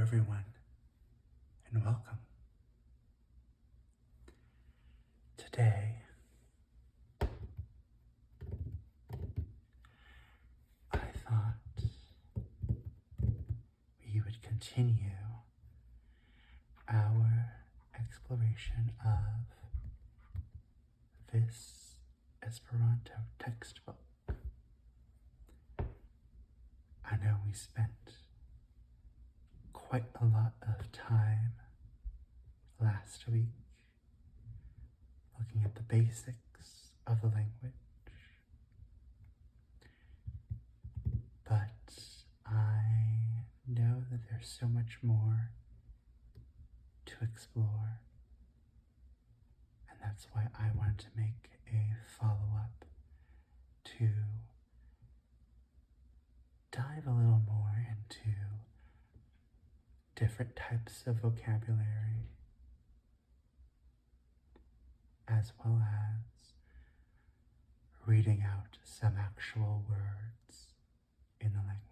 everyone, and welcome. Today, I thought we would continue our exploration of this Esperanto textbook. I know we spent quite a lot of time last week looking at the basics of the language, but I know that there's so much more to explore, and that's why I wanted to make a follow-up to dive a little more into different types of vocabulary, as well as reading out some actual words in the language.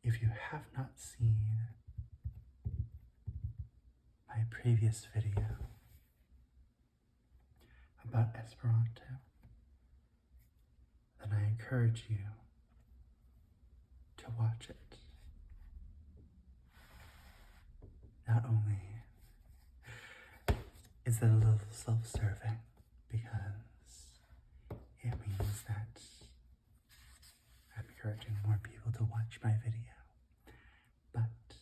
If you have not seen my previous video about Esperanto, then I encourage you to watch it. Not only is it a little self-serving, because it means that I'm encouraging more people to watch my video, but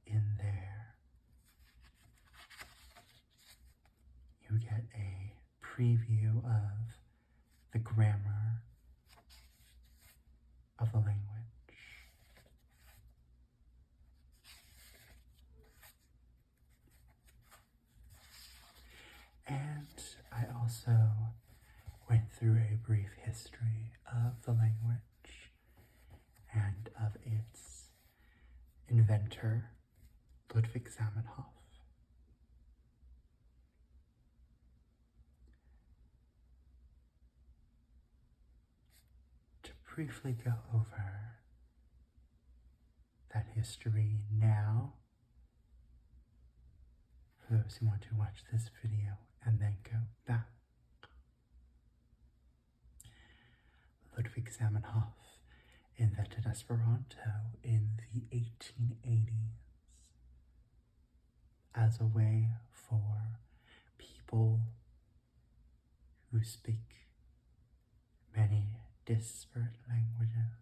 in there you get a preview of the grammar of the language. And I also went through a brief history of the language and of its inventor, Ludwig Zamenhof. To briefly go over that history now, for those who want to watch this video and then go back. Ludwig Zamenhof invented Esperanto in the 1880s as a way for people who speak many disparate languages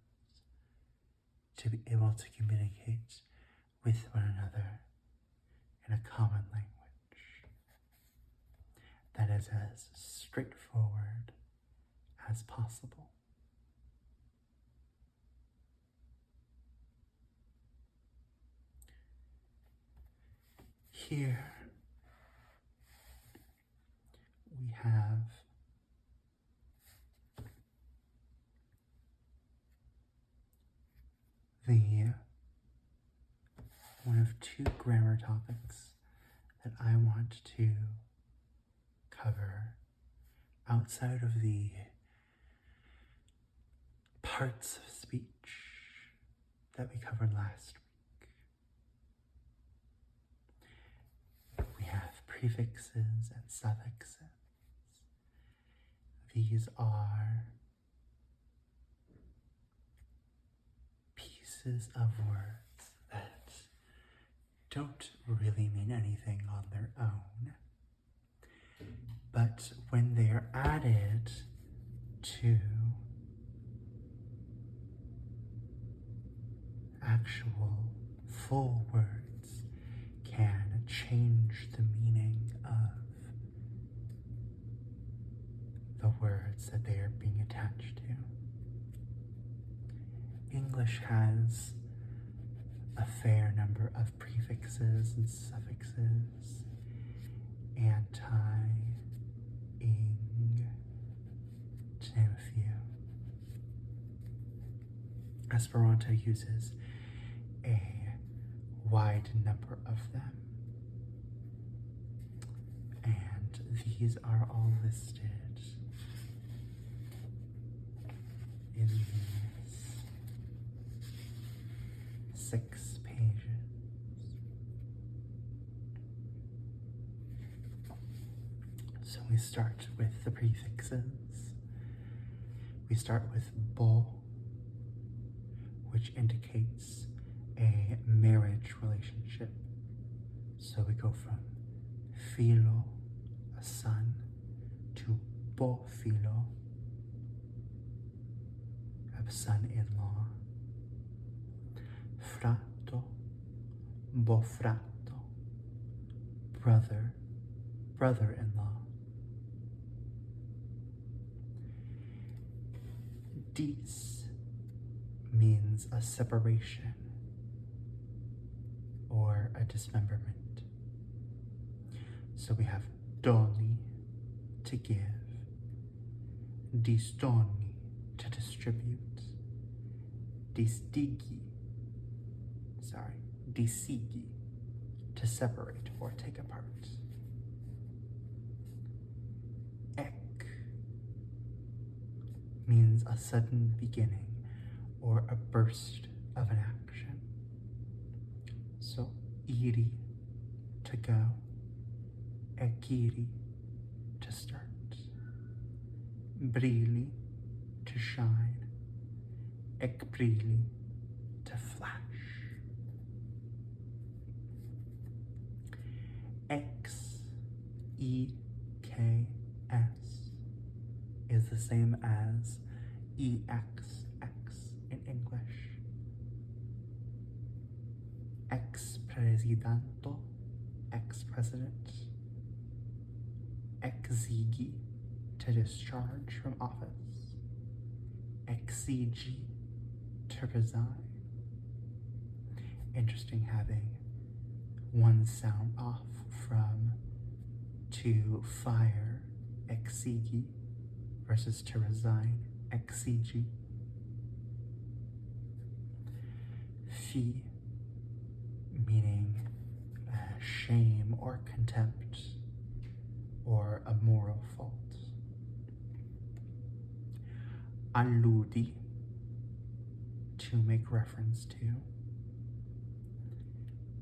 to be able to communicate with one another in a common language that is as straightforward as possible. Here we have one of two grammar topics that I want to cover outside of the parts of speech that we covered last week. We have prefixes and suffixes. These are pieces of words that don't really mean anything on their own, but when they are added to actual full words, can change the meaning of the words that they are being attached to. English has a fair number of prefixes and suffixes: anti, ing, to name a few. Esperanto uses a wide number of them, and these are all listed in the 6 pages. So we start with the prefixes. We start with bo, which indicates a marriage relationship. So we go from filo, a son, to bo filo, a son-in-law. Fratto, bo fratto, brother, brother-in-law. Dis means a separation or a dismemberment. So we have doni, to give, distoni, to distribute, disigi, to separate or take apart. Ek means a sudden beginning or a burst of an action. So iri, to go, ekiri, to start, brili, to shine, ekbrili, to flash. X, E, K, S is the same as EX, X in English. Ex-presidento, ex-president. Exigi, to discharge from office. Exigi, to resign. Interesting having one sound off from to fire, exigi, versus to resign, exigi. Fi, meaning shame or contempt or a moral fault. Alludi, to make reference to.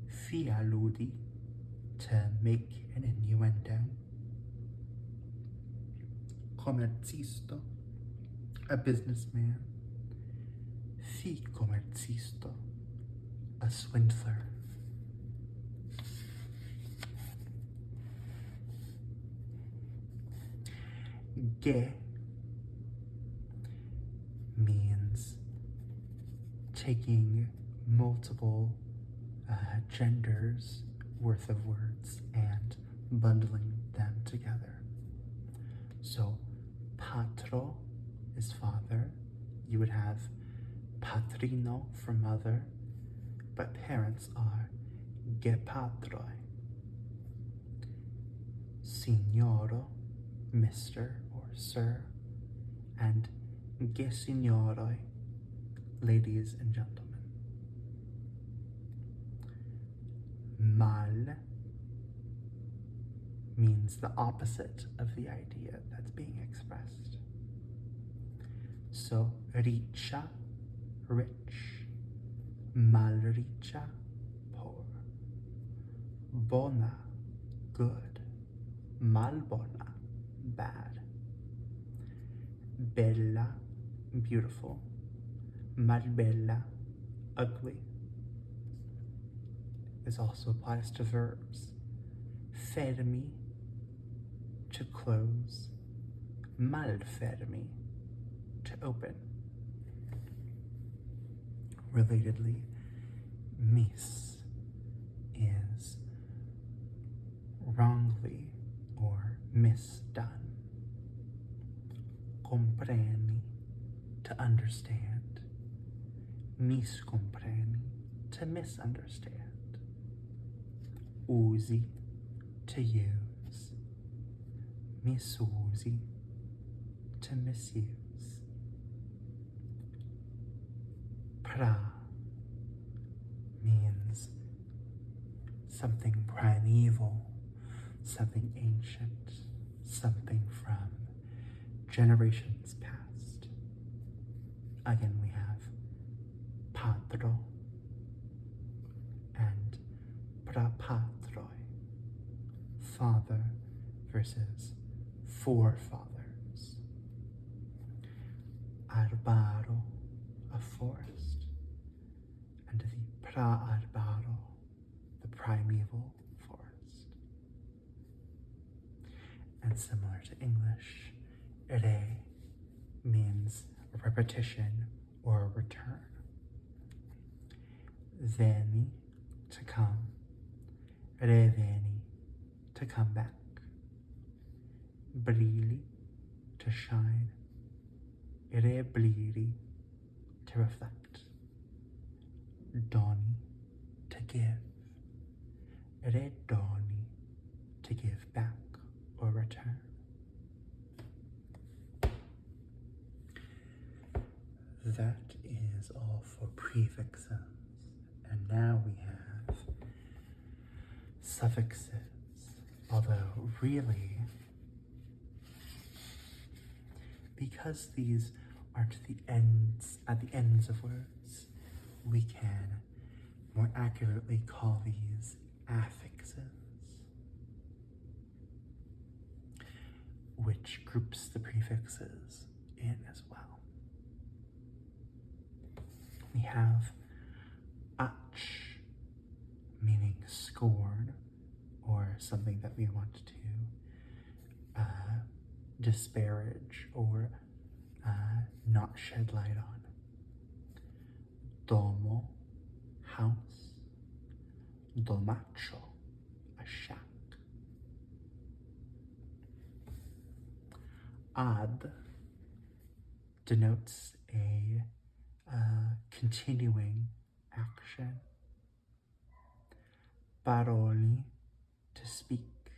Fi alludi, to make an innuendo. Commercisto, a businessman. Fi commercisto, a swindler. Ge means taking multiple genders worth of words and bundling them together. So patro is father. You would have patrino for mother, but parents are gepatroi. Signoro, Mr. or Sir, and gesignoroi, ladies and gentlemen. Mal means the opposite of the idea that's being expressed. So riccia, rich, malriccia, poor. Bona, good, malbona, bad. Bella, beautiful, malbella, ugly. This also applies to verbs. Fermi, to close, malfermi, to open. Relatedly, mis is wrongly or misdone. Compreni, to understand. Miscompreni, to misunderstand. Usi, to use. Misusi, to misuse. Pra means something primeval, something ancient, something from generations past. Again, we have patro, forefathers. Arbaro, a forest, and the praarbaro, the primeval forest. And similar to English, re means a repetition or a return. Veni, to come. Reveni, to come back. Brilli, to shine. Rebliri, to reflect. Doni, to give. Redoni, to give back or return. That is all for prefixes. And now we have suffixes. Although really, because these are at the ends of words, we can more accurately call these affixes, which groups the prefixes in as well. We have ach, meaning scorn, or something that we want to disparage or not shed light on. Domo, house. Domacho, a shack. Ad denotes a continuing action. Paroli, to speak.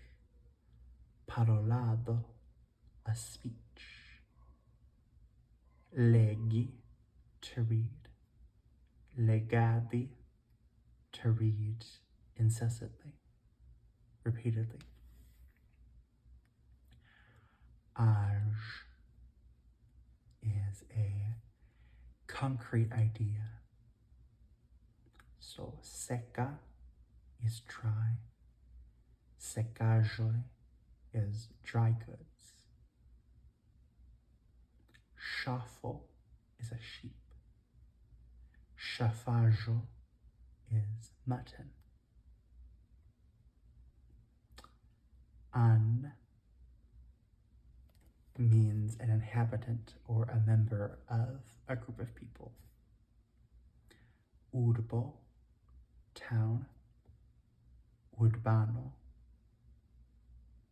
Parolado, a speech. Leggi, to read. Legati, to read incessantly, repeatedly. Age is a concrete idea. So seca is dry. Secagem is dry goods. Chafo is a sheep. Chafajo is mutton. An means an inhabitant or a member of a group of people. Urbo, town. Urbano,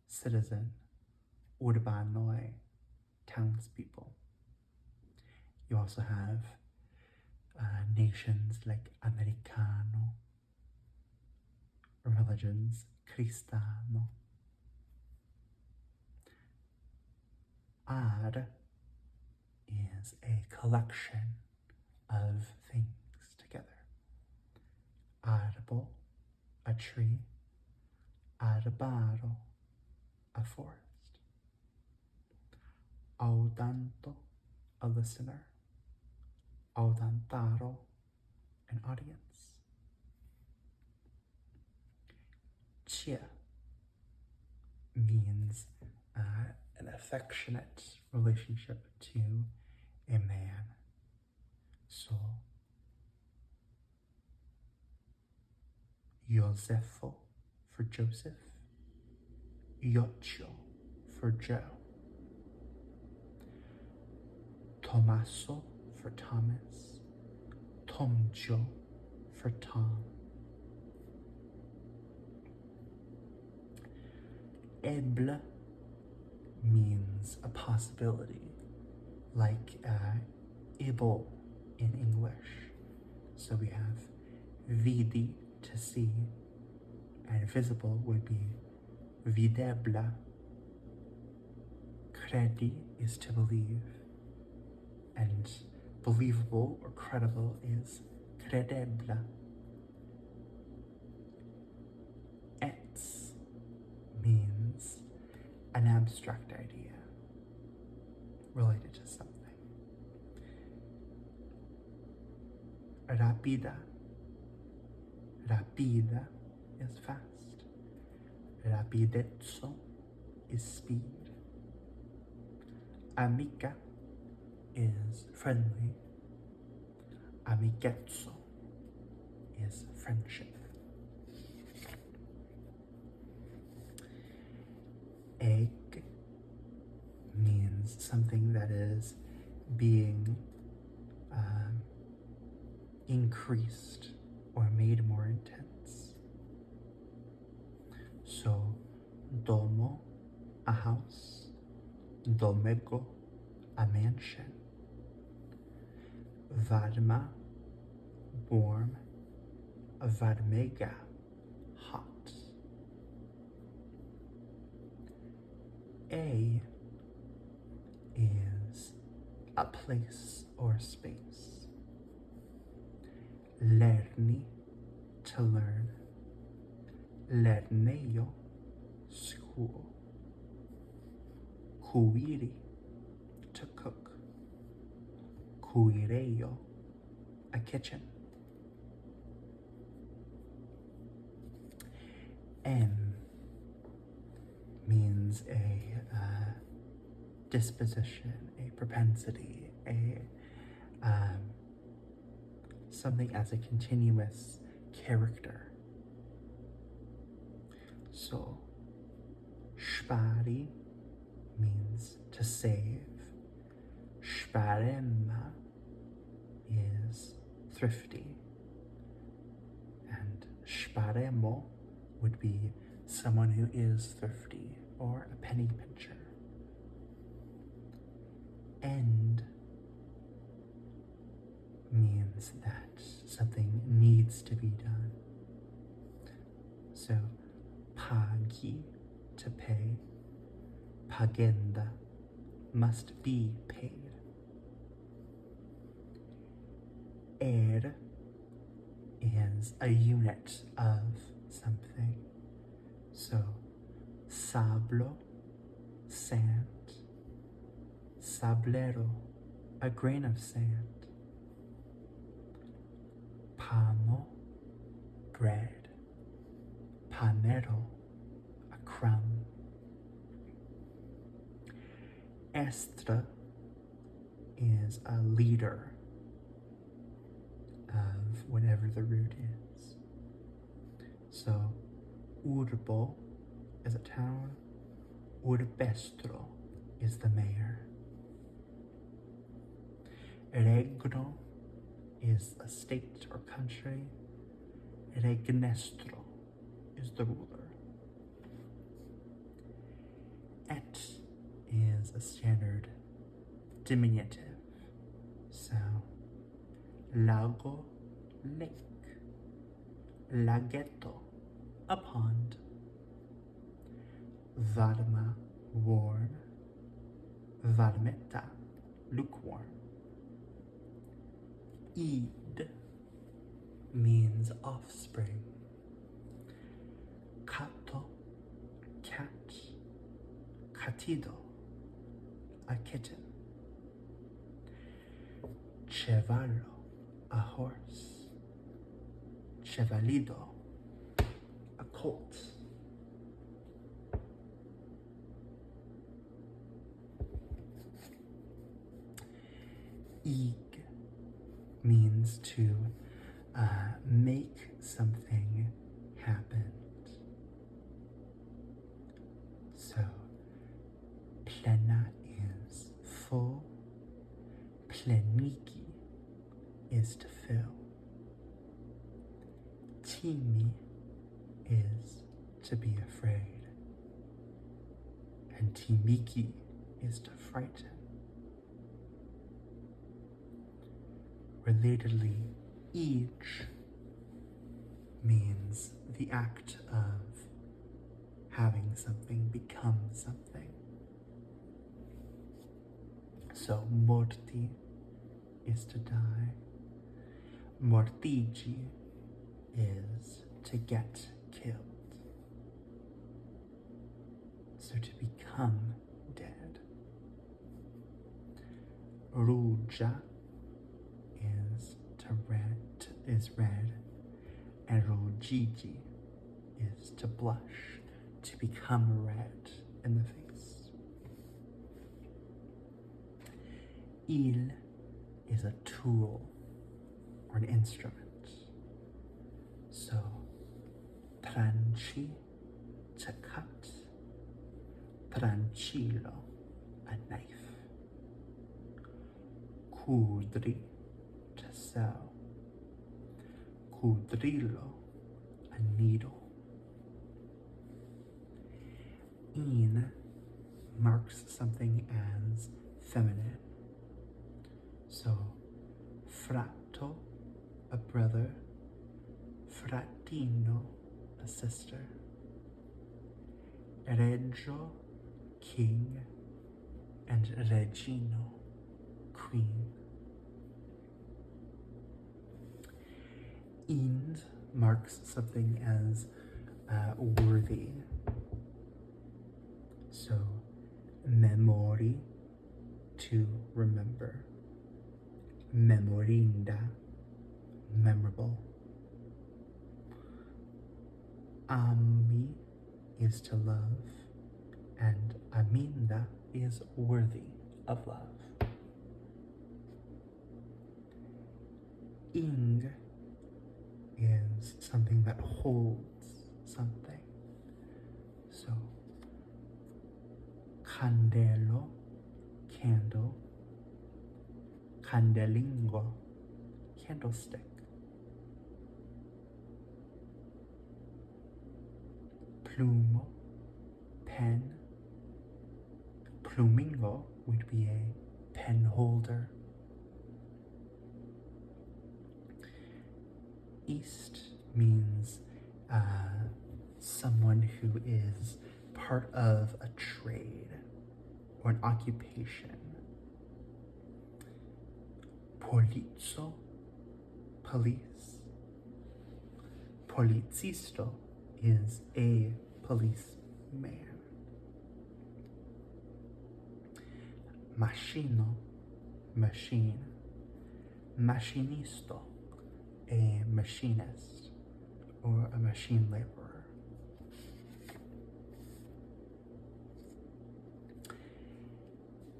citizen. Urbanoi, townspeople. You also have nations like Americano, religions, Cristano. Ar is a collection of things together. Arbo, a tree. Arbaro, a forest. Audanto, a listener. Audantaro, an audience. Chia means an affectionate relationship to a man. So, Josefo for Joseph. Yocho for Joe. Tomaso for Thomas. Tomjo for Tom. Eble means a possibility, like able in English. So we have vidi, to see, and visible would be videbla. Credi is to believe, and believable or credible is credebla. Ets means an abstract idea related to something. Rapida. Rapida is fast. Rapidezzo is speed. Amica is friendly. Amichetto is friendship. Egg means something that is being increased or made more intense. So, domo, a house. Domego, a mansion. Varma, warm. Varmega, hot. A is a place or space. Lerni, to learn. Lerneio, school. Cuiri, to cook. Cuireio, a kitchen. N means a disposition, a propensity, something as a continuous character. So, spari means to save. Sparemma is thrifty. And sparemo would be someone who is thrifty or a penny pincher. End means that something needs to be done. So, pagi, to pay. Pagenda, must be paid. Is a unit of something. So, sablo, sand. Sablero, a grain of sand. Pano, bread. Panero, a crumb. Estra is a leader of whatever the root is. So, urbo is a town. Urbestro is the mayor. Regno is a state or country. Regnestro is the ruler. Et is a standard diminutive. So, lago, lake. Laghetto, a pond. Varma, warm. Varmetta, lukewarm. Id means offspring. Cato, cat. Catido, a kitten. Chevallo, a horse. Chevalido, a colt. Ig means to make something happen. So, plena is full. Pleniki is to fill. Timi is to be afraid. And timiki is to frighten. Relatedly, each means the act of having something become something. So, morti is to die. Mortigi is to get killed. So, to become dead. Ruja is red, and rugigi is to blush, to become red in the face. Il is a tool or an instrument. So, tranci, to cut. Trancillo, a knife. Cudri, to sew. Cudrillo, a needle. In marks something as feminine. So, fratto, a brother. Fratino, a sister. Reggio, king, and regino, queen. Ind marks something as worthy. So, memori, to remember. Memorinda, memorable. Ami is to love, and aminda is worthy of love. Ing is something that holds something. So, candelo, candle. Candelingo, candlestick. Plumo, pen. Plumingo would be a pen holder. East means someone who is part of a trade or an occupation. Polizzo, police. Polizisto is a policeman. Machino, machine. Machinisto, a machinist or a machine laborer.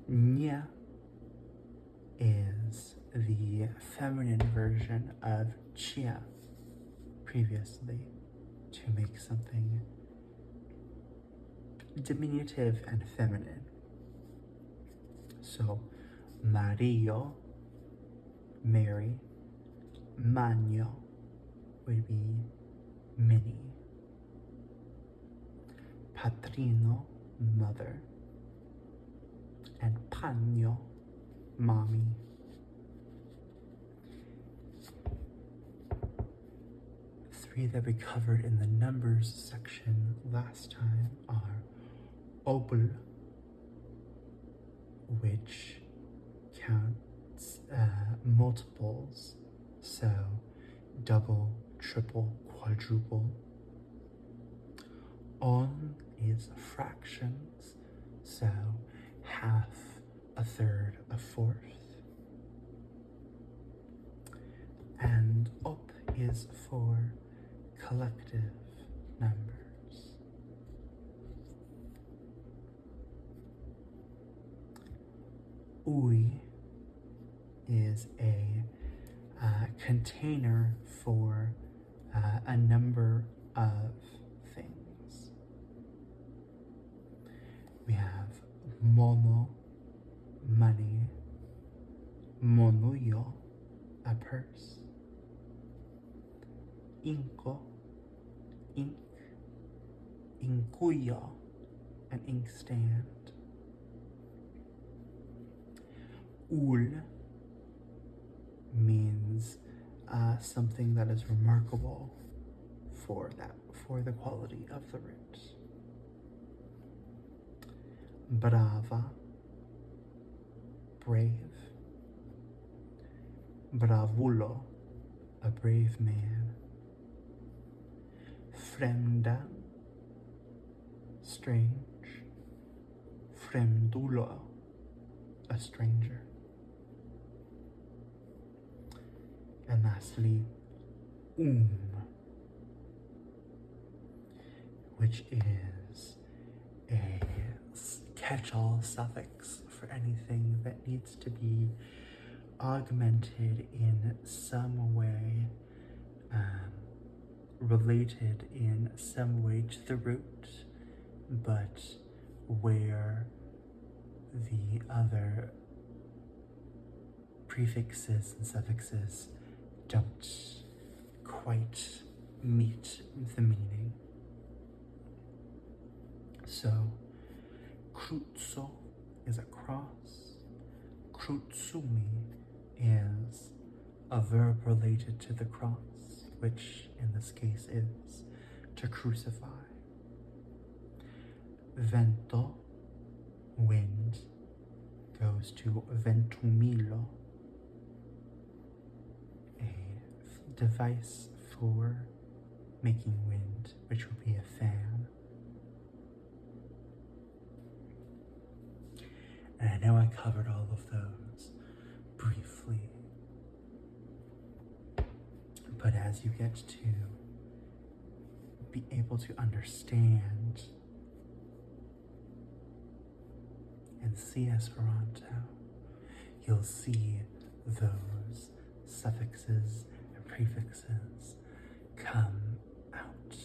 Nya is the feminine version of chia previously, to make something diminutive and feminine. So, Mario, Mary. Magno would be mini. Patrino, mother. And Pagno, mommy. Three that we covered in the numbers section last time are obl, which counts multiples, so double, triple, quadruple. On is fractions, so half, a third, a fourth. And up is for collective numbers. Ui is a container for a number of things. We have mono, money. Monuyo, a purse. Inco, ink. Incuyo, an inkstand. Ul means something that is remarkable for the quality of the root. Brava, brave. Bravulo, a brave man. Fremda, strange. Fremdulo, a stranger. And lastly, which is a catch-all suffix for for anything that needs to be augmented in some way, related in some way to the root, but where the other prefixes and suffixes don't quite meet the meaning. So, cruzo is a cross. Crutsumi is a verb related to the cross, which in this case is to crucify. Vento, wind, goes to ventumilo, a device for making wind, which would be a fan. And I know I covered all of those briefly, but as you get to be able to understand and see Esperanto, you'll see those suffixes and prefixes come out.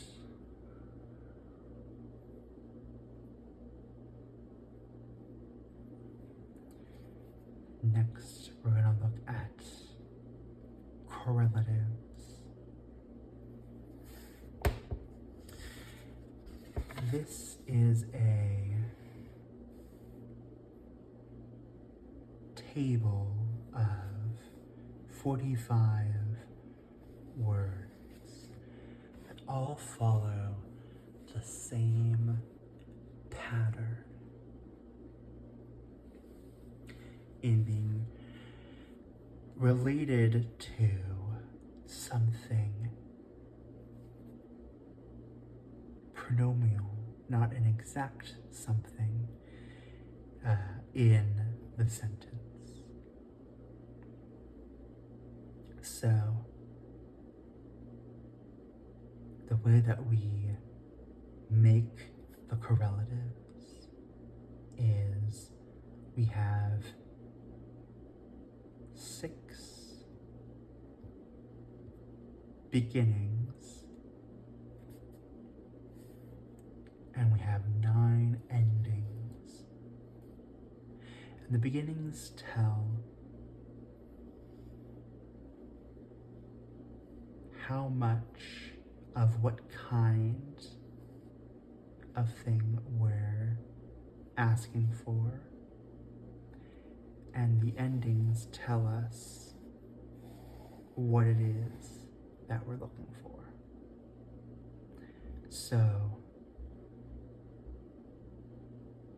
Next, we're going to look at correlatives. This is a table of 45 words that all follow the same pattern in being related to something pronominal, not an exact something in the sentence. So, the way that we make the correlatives is we have 6 beginnings and we have 9 endings. And the beginnings tell how much of what kind of thing we're asking for, and the endings tell us what it is that we're looking for. So,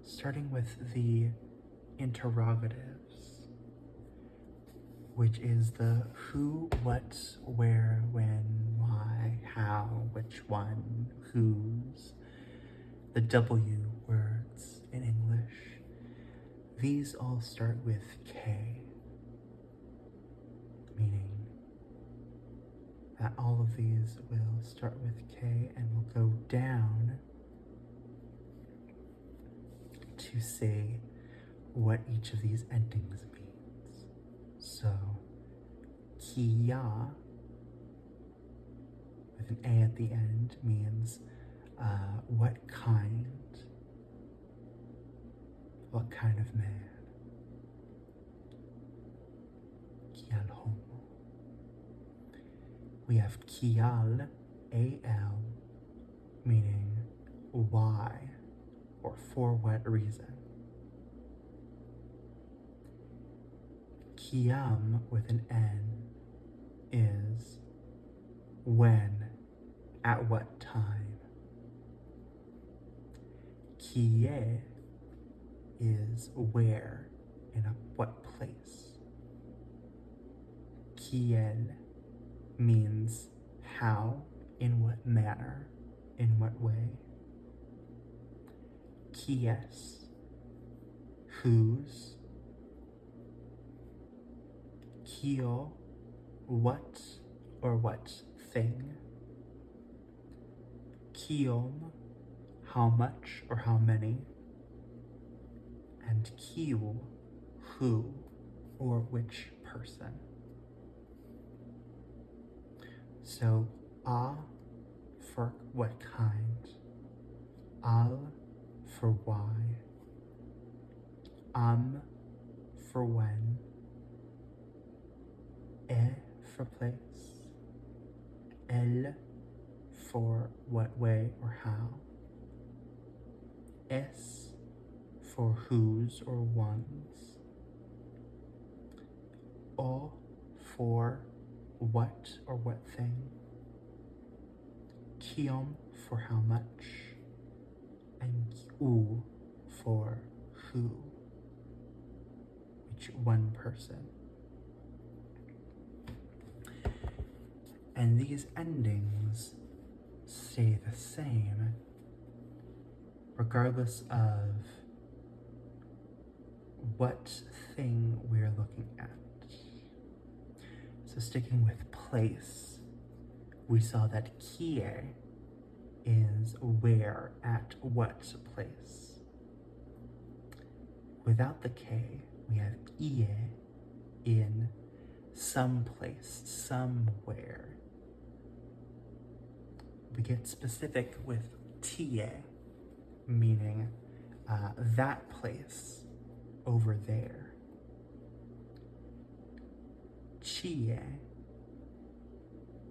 starting with the interrogatives, which is the who, what, where, when, why, how, which one, whose, the W words in English. These all start with K, meaning that all of these will start with K and will go down to say what each of these endings means. So, kia, with an A at the end, means what kind of man. Kial homo. We have kial, A-L, meaning why, or for what reason. Kiam, with an N, is when, at what time. Kie is where, in what place. Kiel means how, in what manner, in what way. Kies, whose. Kio, what or what thing. Kiom, how much or how many. And kiu, who or which person. So, a for what kind, al for why, for when, e for place, el for what way or how, es for whose or one's, o for what or what thing, kiom for how much, and u for who, which one person. And these endings stay the same regardless of what thing we're looking at. So sticking with place, we saw that kie is where, at what place. Without the K, we have ie in some place, somewhere. We get specific with tie, meaning that place over there. Chie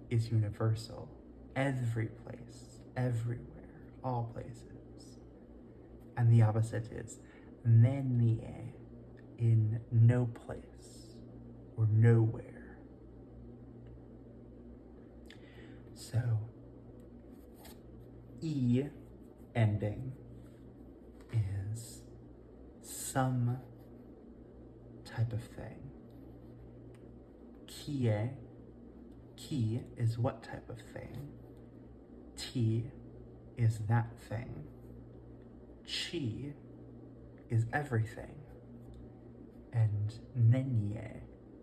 is universal, every place, everywhere, all places. And the opposite is nenie, in no place or nowhere. So, e ending is some type of thing. Kie, ki is what type of thing. Ti is that thing. Chi is everything. And nenie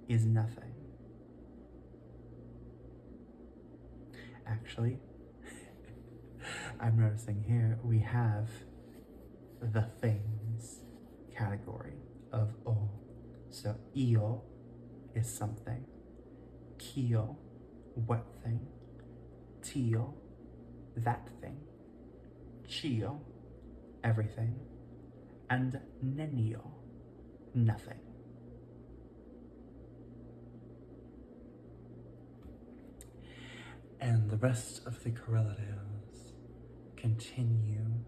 is nothing. Actually, I'm noticing here we have the things category of o. So io is something. Kio, what thing. Tio, that thing. Chio, everything. And nenio, nothing. And the rest of the correlatives continue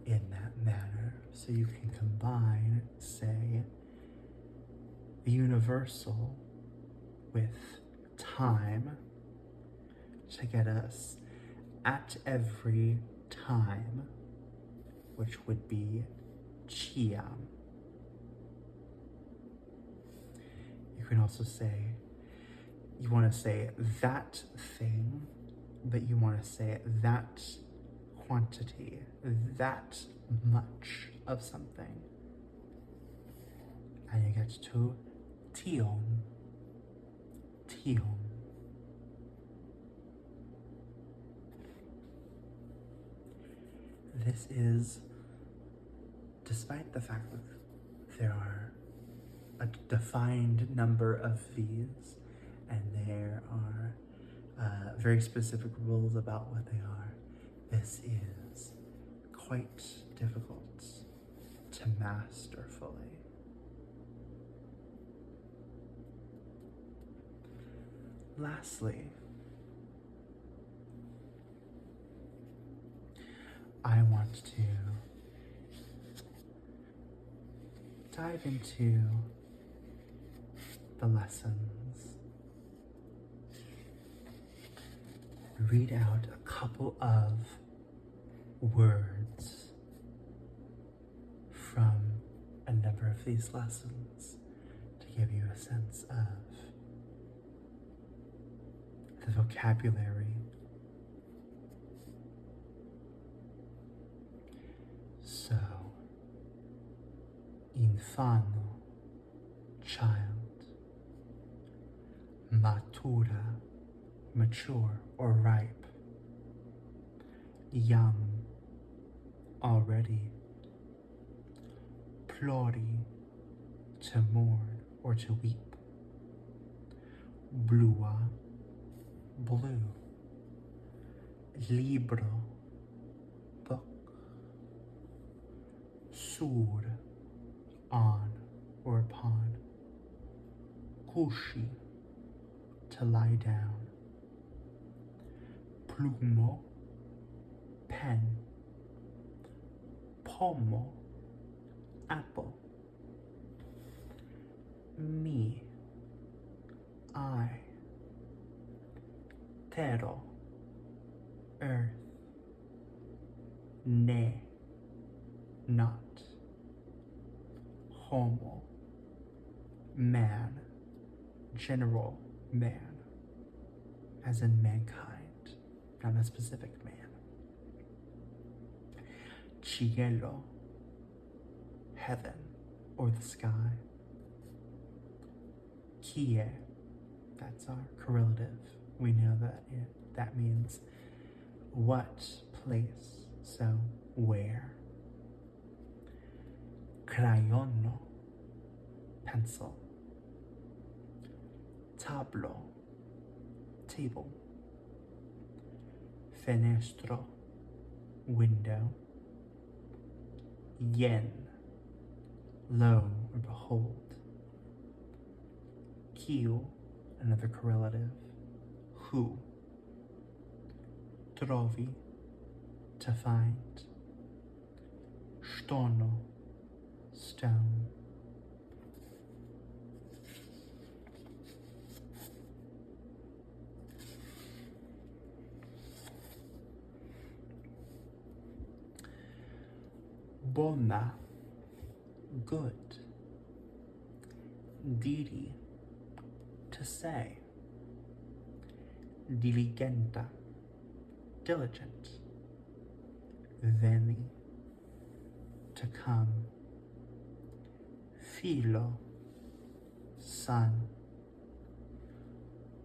in that manner. So you can combine, say, the universal with time to get us at every time, which would be ciam. You can also say, you want to say that thing, but you want to say that quantity, that much of something. And you get to tiom. Tiom. This is, despite the fact that there are a defined number of these, and there are very specific rules about what they are, this is quite difficult to master fully. Lastly, I want to dive into the lessons, read out a couple of words from a number of these lessons to give you a sense of the vocabulary. So, infano, child. Matura, mature or ripe. Young, already. Plori, to mourn. or to weep. Blua, blue. Libro, book. Sur, on or upon. Kushi, to lie down. Plumo, pen. Pomo, apple. Me, I. Tero, earth. Ne, not. Homo, man, general man, as in mankind, not a specific man. Cielo, heaven or the sky. Kie, that's our correlative. We know that that means what place, so where. Crayono, pencil. Tablo, table. Fenestro, window. Yen, lo or behold. Kiu, another correlative. Who. Trovi, to find. Stono, stone. Bona, good. Diri, to say. Diligenta, diligent. Veni, to come. Filo, son,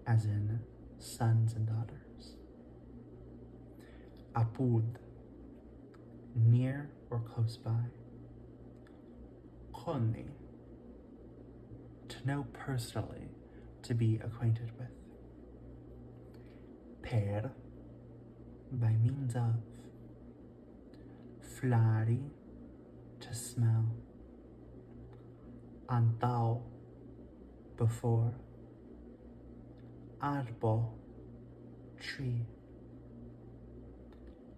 as in sons and daughters. Apud, near or close by. Koni, to know personally, to be acquainted with. Per, by means of. Flari, to smell. Antao, before. Arbo, tree.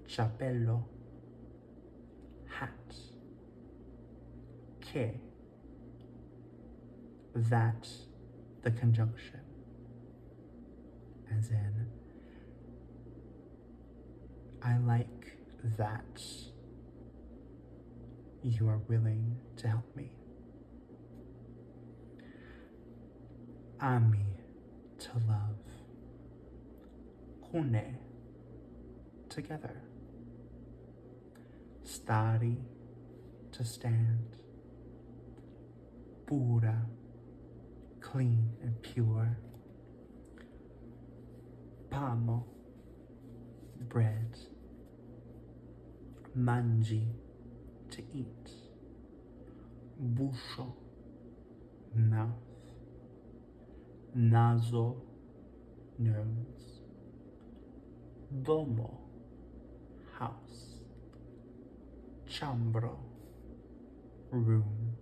Chapello, hat. Che, that, the conjunction, as in, I like that you are willing to help me. Ami, to love. Kune, together. Stari, to stand. Pura, clean and pure. Pamo, bread. Mangi, to eat. Busho, mouth. Naso, nose. Domo, house. Chambro, room.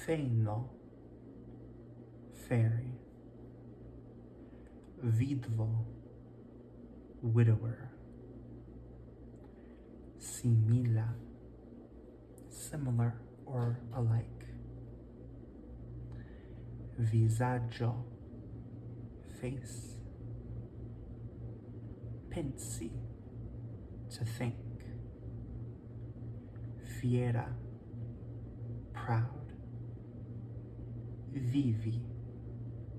Feno, fairy. Vidvo, widower. Simila, similar or alike. Visaggio, face. Pensi, to think. Fiera, proud. Vivi,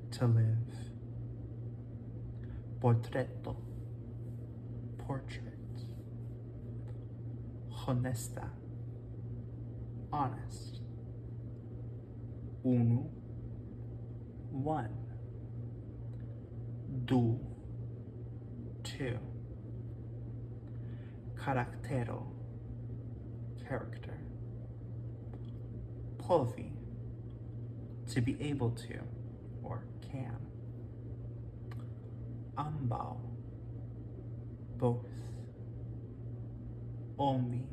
to live. Portretto, portrait. Honesta, honest. uno, one, du, two, karaktero, character, povi, to be able to, or can, ambao, both, oni,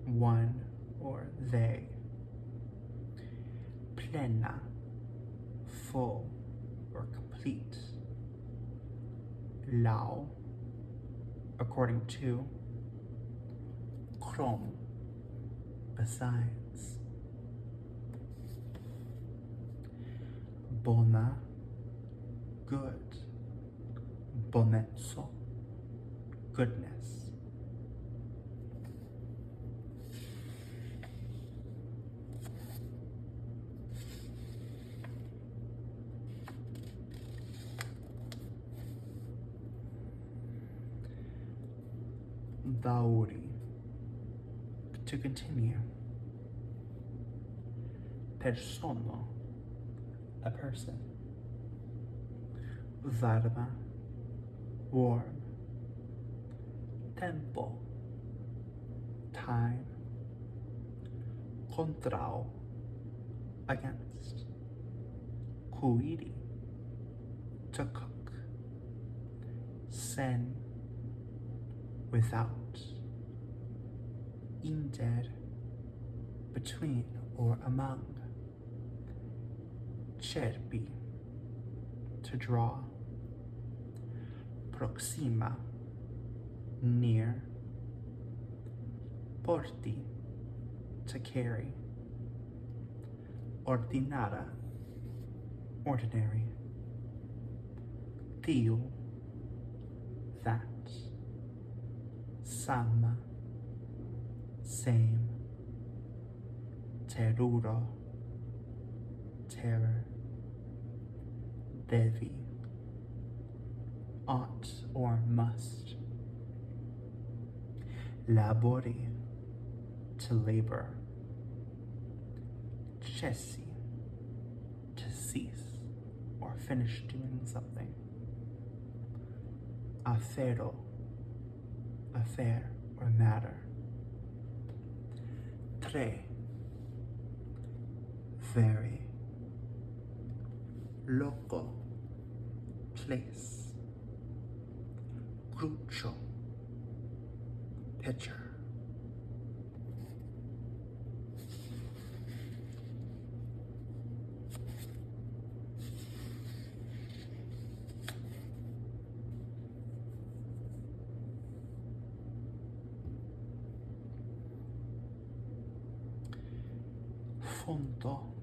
one or they, plena, full or complete, lao, according to, krom, besides, bona, good, bonetso, goodness. Dauri, to continue. Persono, a person. Varma, warm. Tempo, time. Contrao, against. Cuiri, to cook. Sen, without. Inter, between or among. Cerpi, to draw. Proxima, near. Porti, to carry. Ordinara, ordinary. Tiu, that. Sama, same. Teruro, terror. Devi, ought or must. Labori, to labor. Cessi, to cease or finish doing something. Affero, affair or matter. Tre, very. Loco, place. Crucio, pitcher. Fonto,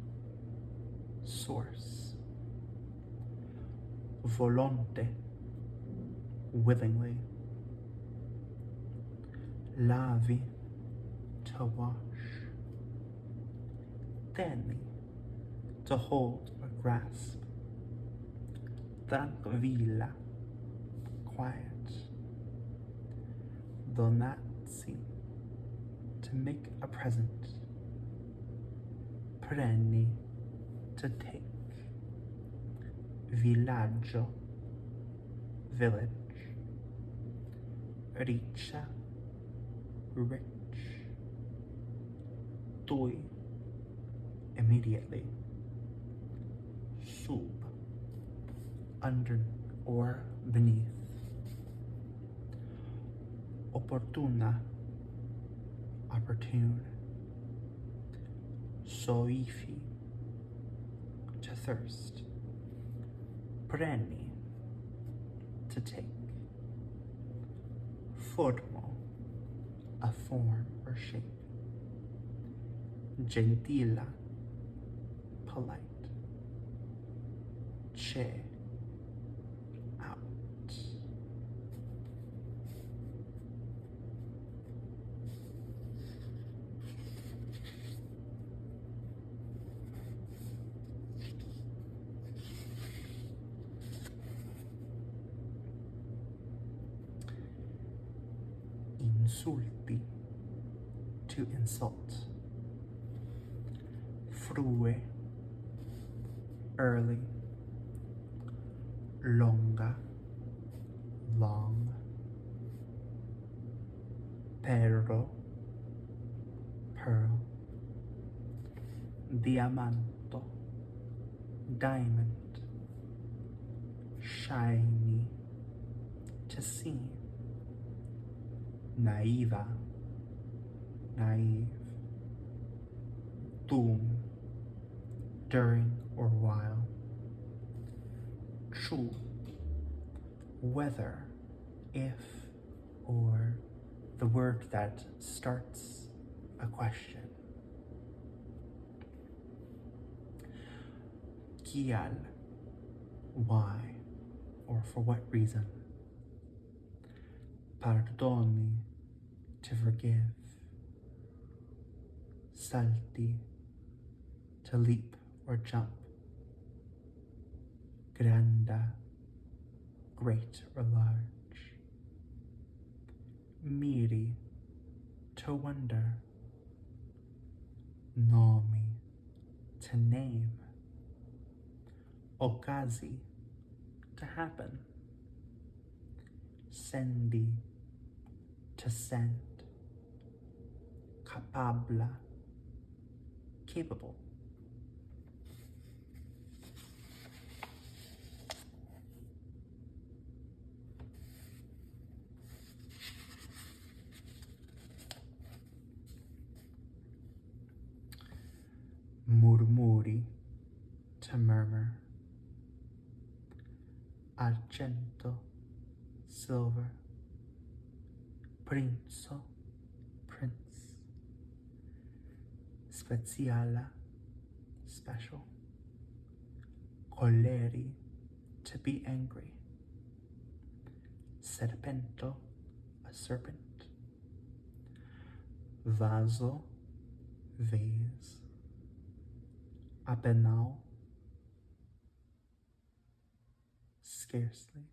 source. Volonte, willingly. Lavi, to wash. Teni, to hold or grasp. Tranquilla, quiet. Donazzi, to make a present. Prendi, to take. Villaggio, village. Riccia, rich. Tui, immediately. Sub, under or beneath. Opportuna, opportune. Soifi, to thirst. Preni, to take. Formo, a form or shape. Gentila, polite. Che, out. Insulti, to insult. frue, early, longa, long, perro, pearl, diamanto, diamond, shiny, to see, naiva, naive, doom, during or while, true, whether, if, or the word that starts a question. Kial, why, or for what reason. Pardoni, to forgive. Salti, to leap or jump. Granda, great or large. Miri, to wonder. Nomi, to name. Okazi, to happen. Sendi, to send. Capabla, capable. Murmuri, to murmur. Argento, silver. Princo, prince. Speziala, special. Coleri, to be angry. Serpento, a serpent. Vaso, vase. Apenao, scarcely.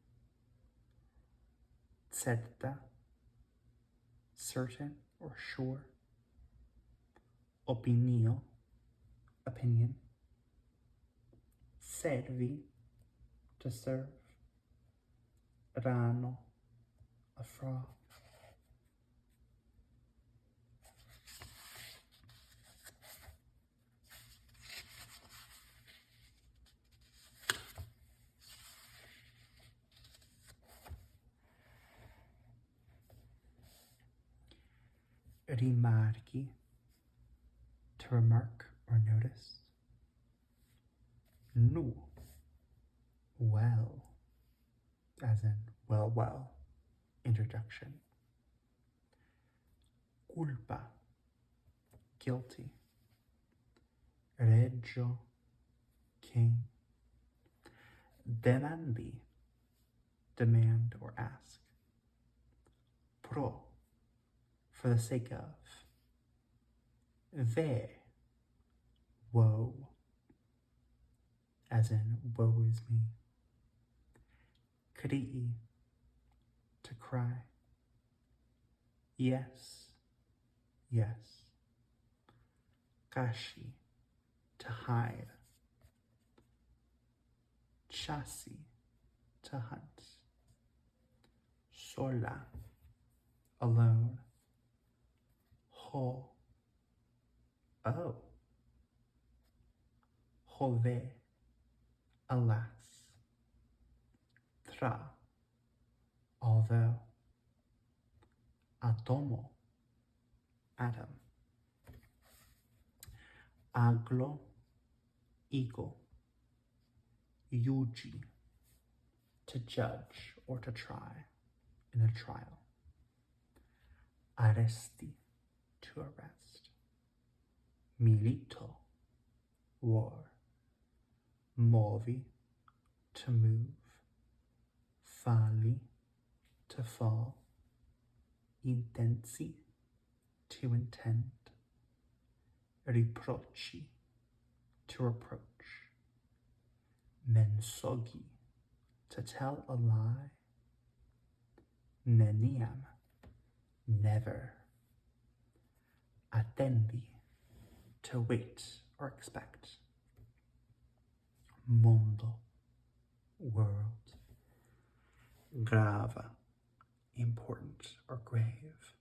Certa, certain or sure. Opinio, opinion. Servi, to serve. Rano, a frog. Rimarchi, to remark or notice. Nu, well, as in well, introduction. Culpa, guilty. Reggio, king. Demandi, demand or ask. Pro, for the sake of. Ve, woe, as in woe is me. Crii, to cry. Yes, yes. Kashi, to hide. Chassi, to hunt. Sola, alone. Ho, oh. Hove, alas. Tra, although. Atomo, atom. Aglo, eagle. Yuji, to judge or to try in a trial. Arresti, to arrest. Milito, war. Movi, to move. Falli, to fall. Intensi, to intend. Riproci, to reproach. Mensogi, to tell a lie. Neniam, never. Attendi, to wait or expect. Mondo, world. Grave, important or grave.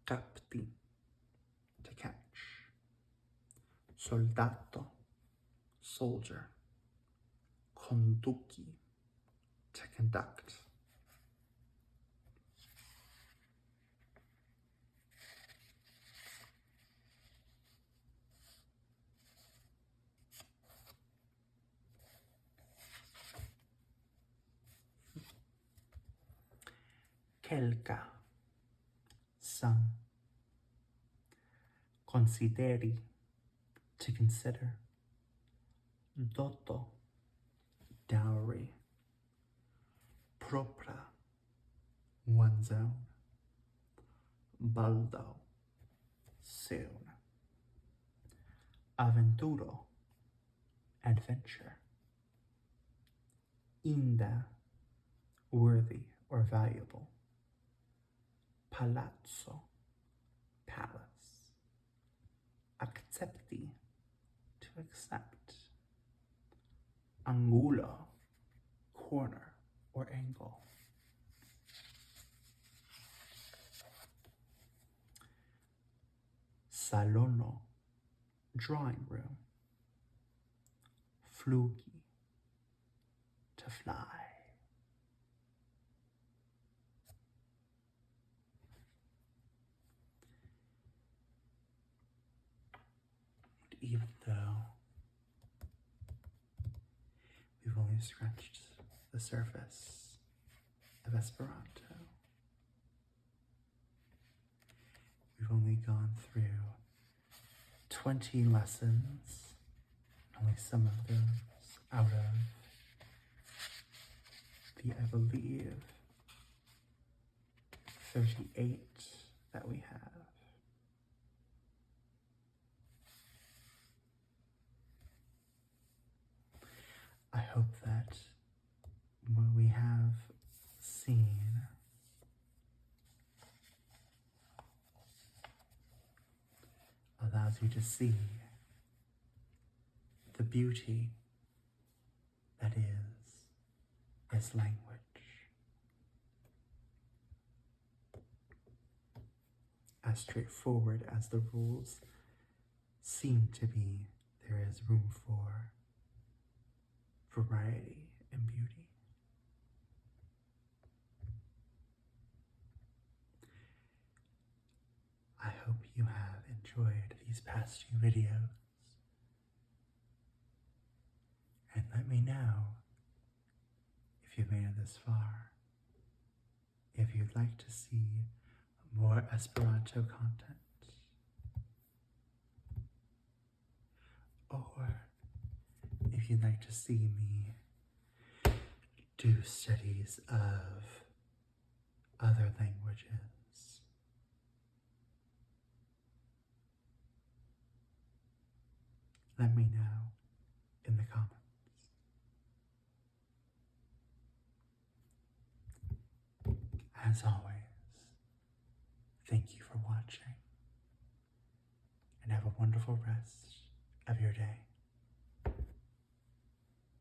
Capti, to catch. Soldato, soldier. Conduci, to conduct. Quelca, some. Consideri, to consider. Doto, dowry. Propra, one's own. Baldo, soon. Aventuro, adventure. Inda, worthy or valuable. Palazzo, palace. Accepti, to accept. Angulo, corner or angle. Salono, drawing room. Flugi, to fly. Even though we've only scratched the surface of Esperanto, we've only gone through 20 lessons, only some of those out of the, I believe, 38 that we have. I hope that what we have seen allows you to see the beauty that is this language. As straightforward as the rules seem to be, there is room for variety and beauty. I hope you have enjoyed these past few videos, and let me know if you've made it this far, if you'd like to see more Esperanto content, or if you'd like to see me do studies of other languages. Let me know in the comments. As always, thank you for watching, and have a wonderful rest of your day.